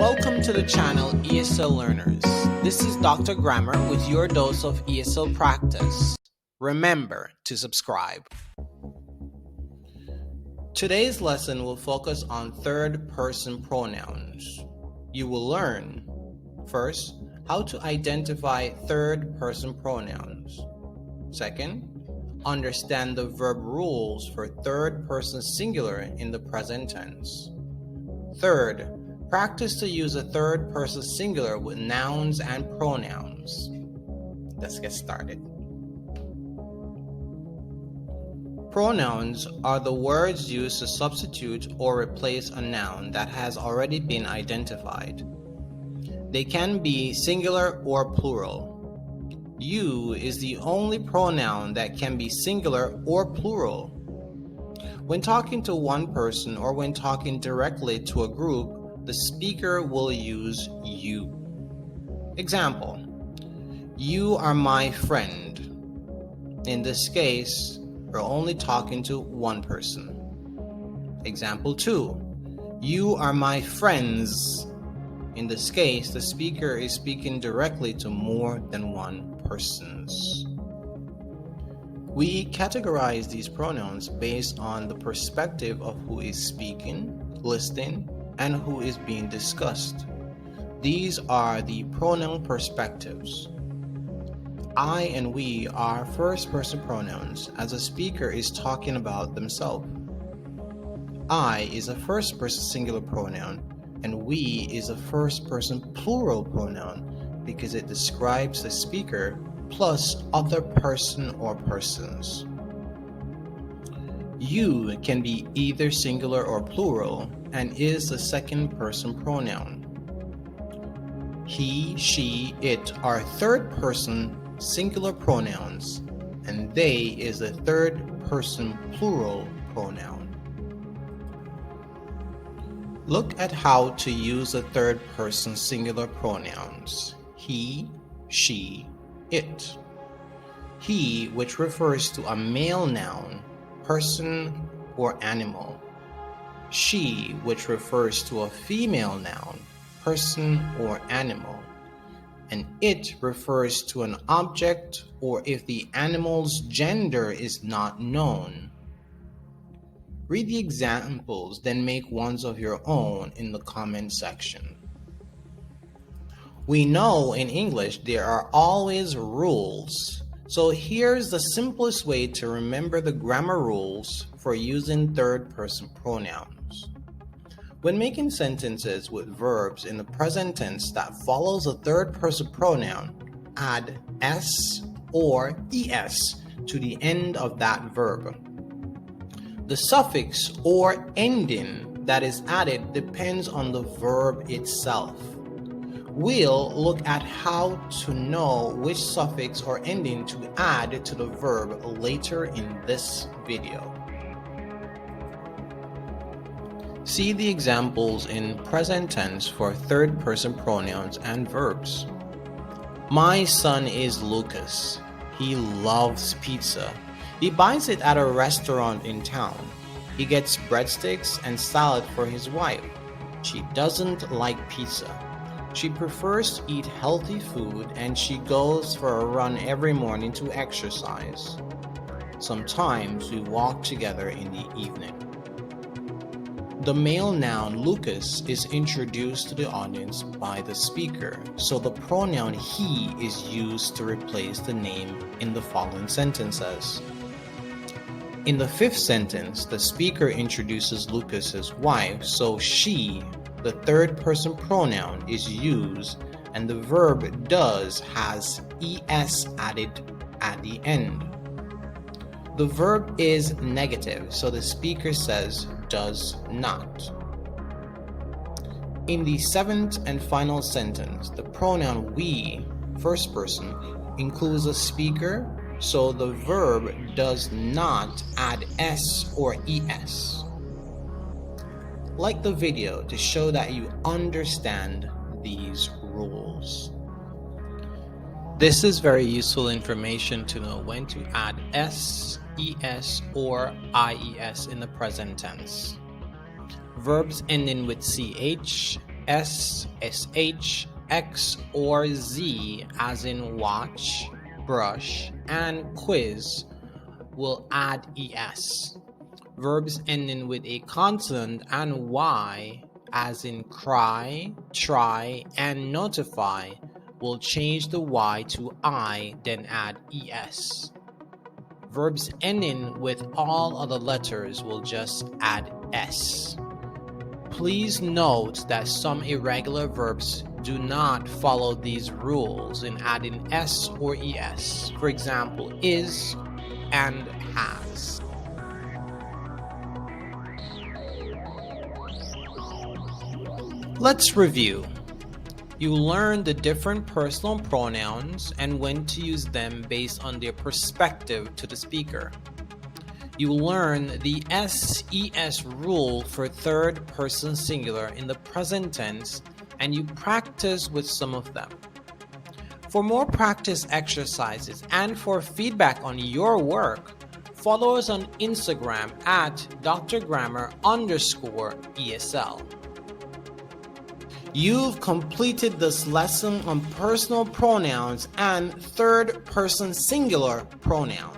Welcome to the channel ESL Learners. This is Dr. Grammar with your dose of ESL practice. Remember to subscribe. Today's lesson will focus on third-person pronouns. You will learn, first, how to identify third-person pronouns. Second, understand the verb rules for third-person singular in the present tense. Third, practice to use a third-person singular with nouns and pronouns. Let's get started. Pronouns are the words used to substitute or replace a noun that has already been identified. They can be singular or plural. You is the only pronoun that can be singular or plural. When talking to one person or when talking directly to a group, the speaker will use you. Example: you are my friend. In this case, we're only talking to one person. Example 2. You are my friends. In this case, the speaker is speaking directly to more than one persons. We categorize these pronouns based on the perspective of who is speaking, listening, and who is being discussed. These are the pronoun perspectives. I and we are first-person pronouns as a speaker is talking about themselves. I is a first-person singular pronoun, and we is a first-person plural pronoun because it describes the speaker plus other person or persons. You can be either singular or plural and is the second-person pronoun. He, she, it are third-person singular pronouns, and they is a third-person plural pronoun. Look at how to use the third-person singular pronouns. He, she, it. He, which refers to a male noun, person, or animal. She, which refers to a female noun, person, or animal. And it refers to an object or if the animal's gender is not known. Read the examples, then make ones of your own in the comment section. We know in English there are always rules. So here's the simplest way to remember the grammar rules for using third-person pronouns. When making sentences with verbs in the present tense that follows a third-person pronoun, add s or es to the end of that verb. The suffix or ending that is added depends on the verb itself. We'll look at how to know which suffix or ending to add to the verb later in this video. See the examples in present tense for third-person pronouns and verbs. My son is Lucas. He loves pizza. He buys it at a restaurant in town. He gets breadsticks and salad for his wife. She doesn't like pizza. She prefers to eat healthy food and she goes for a run every morning to exercise. Sometimes we walk together in the evening. The male noun Lucas is introduced to the audience by the speaker, so the pronoun he is used to replace the name in the following sentences. In the fifth sentence, the speaker introduces Lucas's wife, so she, the third-person pronoun, is used, and the verb does has es added at the end. The verb is negative, so the speaker says does not. In the seventh and final sentence, the pronoun we, first person, includes a speaker, so the verb does not add s or es. Like the video to show that you understand these rules. This is very useful information to know when to add s, es, or ies in the present tense. Verbs ending with ch, s, sh, x, or z, as in watch, brush, and quiz, will add es. Verbs ending with a consonant and y, as in cry, try, and notify, will change the y to I, then add es. Verbs ending with all other letters will just add s. Please note that some irregular verbs do not follow these rules in adding s or es. For example, is and has. Let's review. You learn the different personal pronouns and when to use them based on their perspective to the speaker. You learn the SES rule for third person singular in the present tense, and you practice with some of them. For more practice exercises and for feedback on your work, follow us on Instagram at drgrammar_ESL. You've completed this lesson on personal pronouns and third person singular pronouns.